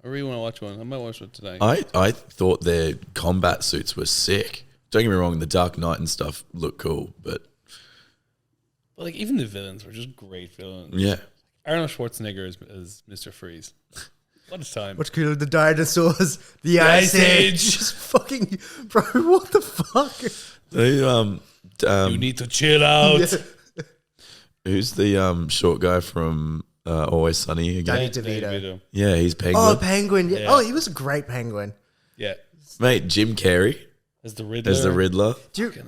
I really want to watch one. I might watch one tonight.
I thought their combat suits were sick. Don't get me wrong, the Dark Knight and stuff look cool, but
But like even the villains were just great villains.
yeah.
Arnold Schwarzenegger as Mr. Freeze. What a time.
What killed the dinosaurs? The Ice Age. Just fucking, bro. What the fuck?
They,
You need to chill out.
Yeah.
who's the short guy from Always Sunny again?
Danny DeVito.
Yeah, he's Penguin.
Oh, Penguin. Yeah.
Yeah.
Oh, he was a great Penguin.
Yeah.
Mate, Jim Carrey
As the Riddler.
as the Riddler.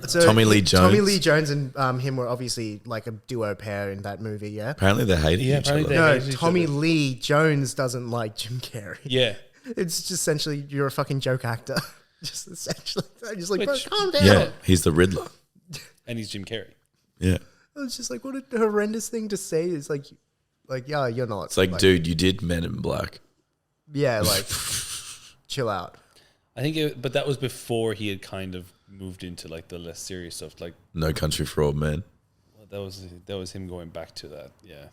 So
Tommy Lee Jones.
Tommy Lee Jones and him were obviously like a duo pair in that movie. Yeah.
Apparently they hated
Yeah,
each
apparently
other.
they-
No,
hated each
Tommy
other.
Lee Jones doesn't like Jim Carrey.
Yeah.
It's just essentially you're a fucking joke actor. Just essentially, I'm just like, bro,
Which-
calm down.
Yeah, he's the Riddler.
And he's Jim Carrey.
Yeah.
It's just like, what a horrendous thing to say. It's like, yeah, you're not.
It's like, dude, you did Men in Black.
Yeah, like, chill out.
I think but that was before he had kind of moved into like the less serious stuff. Like
No Country for Old Men.
that was him going back to that. Yeah.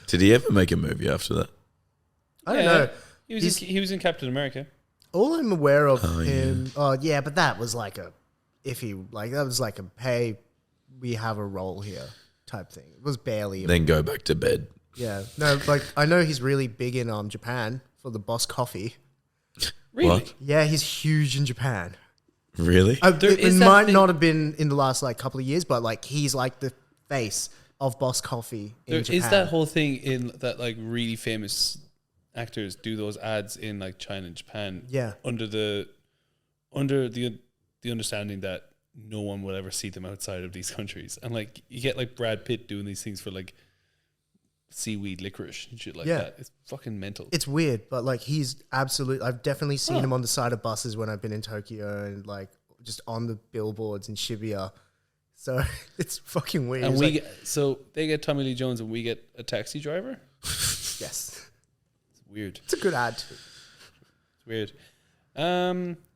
Did he ever make a movie after that?
I don't know.
He was in Captain America.
All I'm aware of
Oh,
him. Oh, yeah, but that was like a iffy. Like that was like a hey, we have a role here type thing. It was barely.
Then go back to bed.
Yeah, no, like I know he's really big in Japan for the Boss Coffee.
Really?
What?
Yeah, he's huge in Japan.
Really?
It
is that
might
thing-
not have been in the last like couple of years, but like he's like the face of Boss Coffee in
There
Japan.
is that whole thing in that like really famous actors do those ads in like China and Japan.
Yeah.
Under the understanding that no one will ever see them outside of these countries. And like you get like Brad Pitt doing these things for like seaweed licorice and shit like
Yeah.
that. It's fucking mental.
It's weird, but like he's absolute. I've definitely seen him on the side of buses when I've been in Tokyo and like just on the billboards in Shibuya. So it's fucking weird.
and
It's
we
like,
so they get Tommy Lee Jones and we get a taxi driver.
yes,
It's weird.
it's a good ad.
It's weird.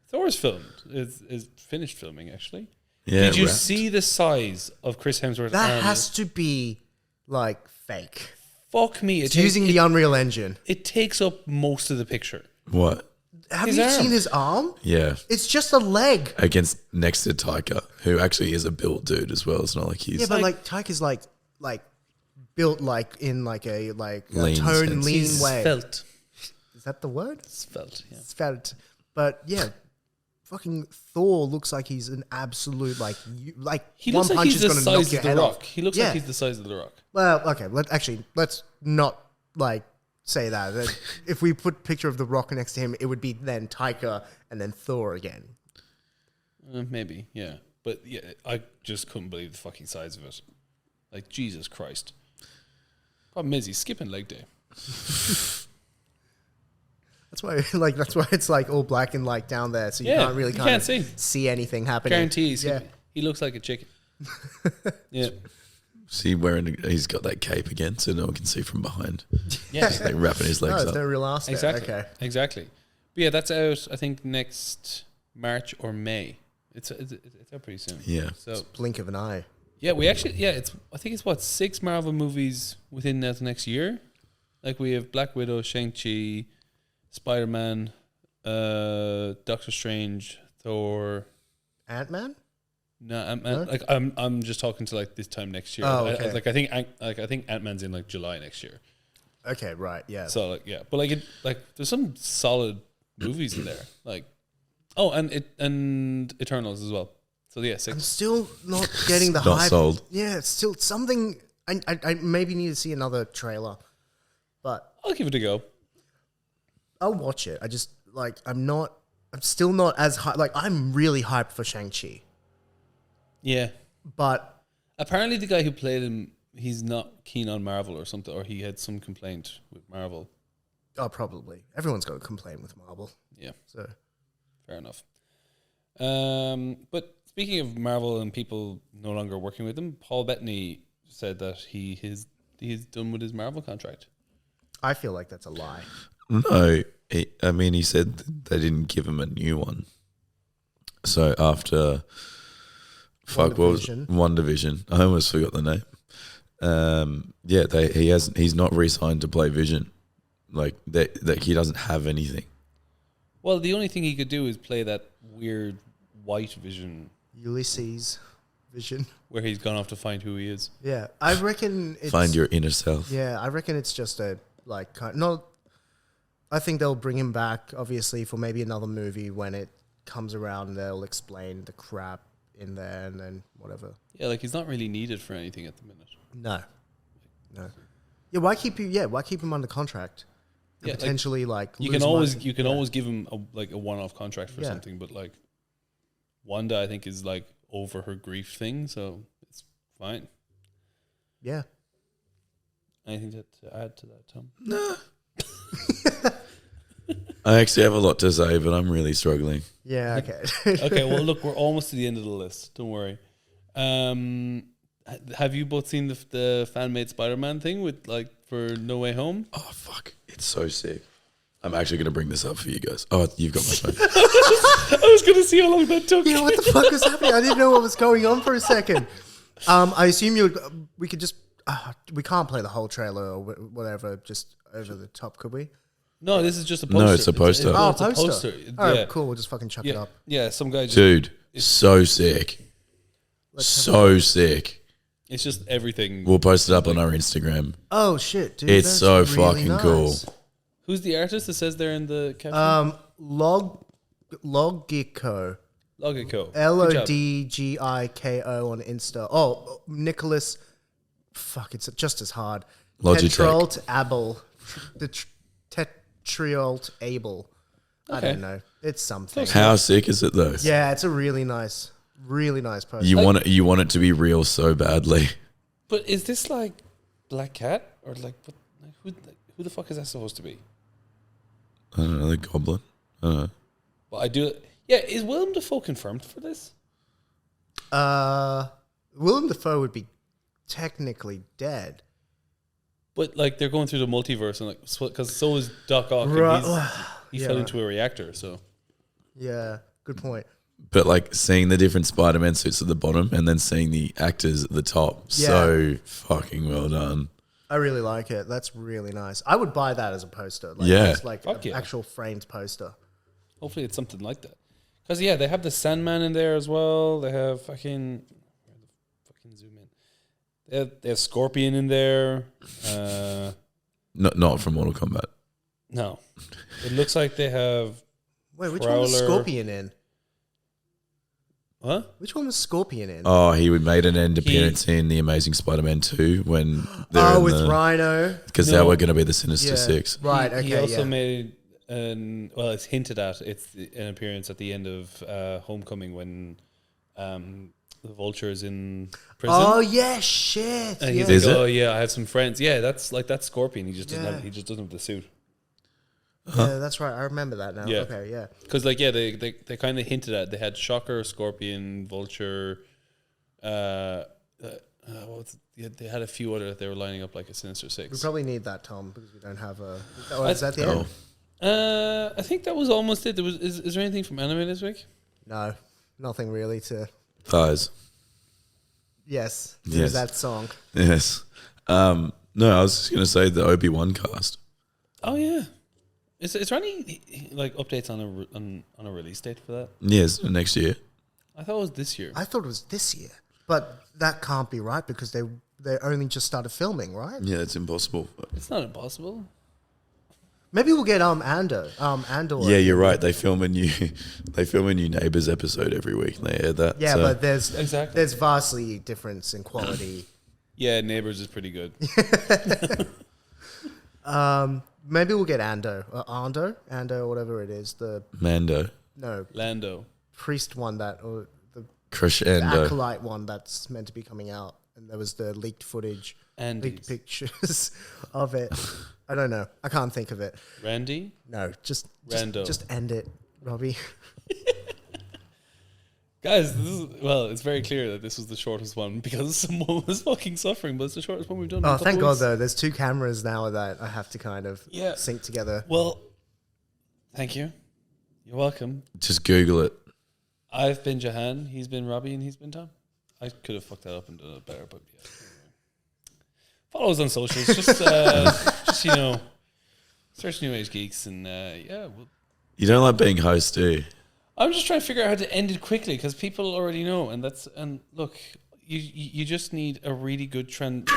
Thor's filmed. Is finished filming actually.
Yeah.
Did you
wrapped.
see the size of Chris Hemsworth's
That
arm?
has to be like fake.
Fuck me.
It's using the Unreal Engine.
It takes up most of the picture.
What?
Have
His
you
arm.
seen his arm?
Yeah.
It's just a leg.
Against next to Taika, who actually is a built dude as well. It's not like he's
Yeah, but like Tyke is like built like in like a
Lean
tone
sense.
lean way.
Felt.
Is that the word?
It's felt, yeah.
Svelte. But yeah, fucking Thor looks like he's an absolute
He
one
looks like
punch
he's
is
the
gonna knock
size
your
of the
head
Rock.
off.
He looks like he's the size of the Rock.
Well, okay, let's not say that. If we put a picture of the Rock next to him, it would be then Taika and then Thor again.
Maybe, yeah. But yeah, I just couldn't believe the fucking size of it. Like, Jesus Christ. Problem is, he's skipping leg day.
That's why it's like all black and down there, so you can't really see anything happening.
Guarantee he looks like a chicken. Yeah.
See, he's got that cape again, so no one can see from behind.
Yeah.
He's like wrapping his legs
there's
up.
no real ass there.
Exactly.
Okay.
Exactly. But yeah, that's out, I think, next March or May. It's out pretty soon.
Yeah.
So
Blink of an eye.
yeah, I think it's 6 Marvel movies within that next year. Like we have Black Widow, Shang-Chi, Spider-Man, Doctor Strange, Thor,
Ant-Man?
No,
No?
I'm just talking to like this time next year.
Oh, okay.
I think Ant-Man's in like July next year.
Okay, right, yeah.
So but there's some solid movies in there. Like, and Eternals as well. So yeah, 6.
I'm still not getting the
Not
hype.
sold.
Yeah, it's still something. I maybe need to see another trailer, but
I'll give it a go.
I'll watch it. I just I'm still not as hyped. Like, I'm really hyped for Shang-Chi,
Yeah.
but
Apparently, the guy who played him, he's not keen on Marvel or something, or he had some complaint with Marvel.
probably everyone's got a complaint with Marvel.
Yeah.
So
Fair enough. But speaking of Marvel and people no longer working with them, Paul Bettany said that he's done with his Marvel contract.
I feel like that's a lie.
No, he said they didn't give him a new one. So after One Division, I almost forgot the name. He's not re-signed to play Vision. Like that he doesn't have anything.
Well, the only thing he could do is play that weird white Vision
Ulysses Vision.
where he's gone off to find who he is.
Yeah, I reckon it's...
Find your inner self.
Yeah, I reckon it's just I think they'll bring him back, obviously, for maybe another movie when it comes around. They'll explain the crap in there and then whatever.
Yeah, like he's not really needed for anything at the minute.
No. Yeah, why keep him under contract? And
Yeah,
potentially
you can always give him a one-off contract for something, but like Wanda, I think, is like over her grief thing, so it's fine.
Yeah.
Anything to add to that, Tom?
No. I actually have a lot to say, but I'm really struggling.
Yeah, okay.
Okay, well, look, we're almost to the end of the list. Don't worry. Have you both seen the fan-made Spider-Man thing with for No Way Home?
Oh, fuck. It's so sick. I'm actually going to bring this up for you guys. Oh, you've got my phone.
I was going to see how long that took.
Yeah, what the fuck was happening? I didn't know what was going on for a second. I assume we could just... we can't play the whole trailer or whatever just over the top, could we?
No, this is just a poster.
No, it's a poster.
It's a
poster. All right,
Yeah.
cool. We'll just fucking chuck it
Yeah,
up.
yeah. Some guy just...
Dude, so sick. So sick.
It's just everything.
We'll post it up on our Instagram.
Oh, shit, dude.
It's
that's
so
really
fucking
nice.
cool.
Who's the artist that says there in the caption?
Logico.
Logico.
Lodgiko on Insta. Oh, Nicholas. Fuck, it's just as hard.
Logitech.
Tetrault Abel. Tetrault Abel. I
Okay.
don't know. It's something.
How sick is it though?
Yeah, it's a really nice poster.
You want it to be real so badly.
But is this like Black Cat or who the fuck is that supposed to be?
I don't know, the Goblin. I don't know.
Well, I do. Yeah, is Willem Dafoe confirmed for this?
Willem Dafoe would be technically dead.
But they're going through the multiverse and because so is Doc Ock.
Right.
And he
Yeah.
fell into a reactor. So
Yeah, good point.
But seeing the different Spider-Man suits at the bottom and then seeing the actors at the top.
Yeah.
So fucking well done.
I really like it. That's really nice. I would buy that as a poster.
Yeah.
It's like
Fuck
an
yeah.
actual framed poster.
hopefully it's something like that. Because they have the Sandman in there as well. They have fucking zoom in. They have Scorpion in there.
Not from Mortal Kombat.
No, it looks like they have.
Wait, which one was
Prowler.
Scorpion in?
What?
Which one was Scorpion in?
Oh, he made an end appearance in The Amazing Spider-Man 2 when they're
Oh, with Rhino.
because they were going to be the Sinister
Yeah.
Six.
Right, okay,
He also
yeah.
made it's hinted at. It's an appearance at the end of Homecoming when the Vulture is in prison.
Oh, yeah, shit.
And
Yeah.
he's
Is
like,
it?
"Oh yeah, I have some friends." Yeah, that's Scorpion. He just doesn't
Yeah.
have. He just doesn't have the suit.
Yeah, that's right. I remember that now.
Yeah.
Okay, yeah.
Because they kind of hinted at. They had Shocker, Scorpion, Vulture. They had a few other that they were lining up like a Sinister
We
Six.
probably need that, Tom, because we don't have a... Oh, is that the end?
Oh,
I think that was almost it. There was. Is there anything from anime this week?
No, nothing really to...
thighs.
Yes,
Yes.
there's that song.
Yes. No, I was just going to say the Obi-Wan cast.
Oh yeah. Is there any like updates on a release date for that?
Yes, next year.
I thought it was this year.
I thought it was this year, but that can't be right because they only just started filming, right?
Yeah, it's impossible.
It's not impossible.
Maybe we'll get Andor.
Yeah, you're right. They film a new Neighbours episode every week, and they air that.
Yeah,
so.
but there's
Exactly.
vastly difference in quality.
Yeah, Neighbours is pretty good.
Maybe we'll get Ando, or whatever it is. The
Mando,
Lando.
priest one or the
Crescendo.
acolyte one that's meant to be coming out, and there was the leaked footage,
Andy's.
leaked pictures of it. I don't know. I can't think of it.
Randy.
No, just
Rando.
just end it, Robbie.
Guys, it's very clear that this was the shortest one because someone was fucking suffering, but it's the shortest one we've done. in a
Oh,
couple
thank God
weeks.
though. There's 2 cameras now that I have to kind of sync together.
Well, thank you. You're welcome.
Just Google it.
I've been Jahan, he's been Robbie, and he's been Tom. I could have fucked that up and done it better, but yeah. Anyway. Follow us on socials. Just search New Age Geeks, and
You don't like being host, do you?
I'm just trying to figure out how to end it quickly because people already know, and look, you just need a really good trend.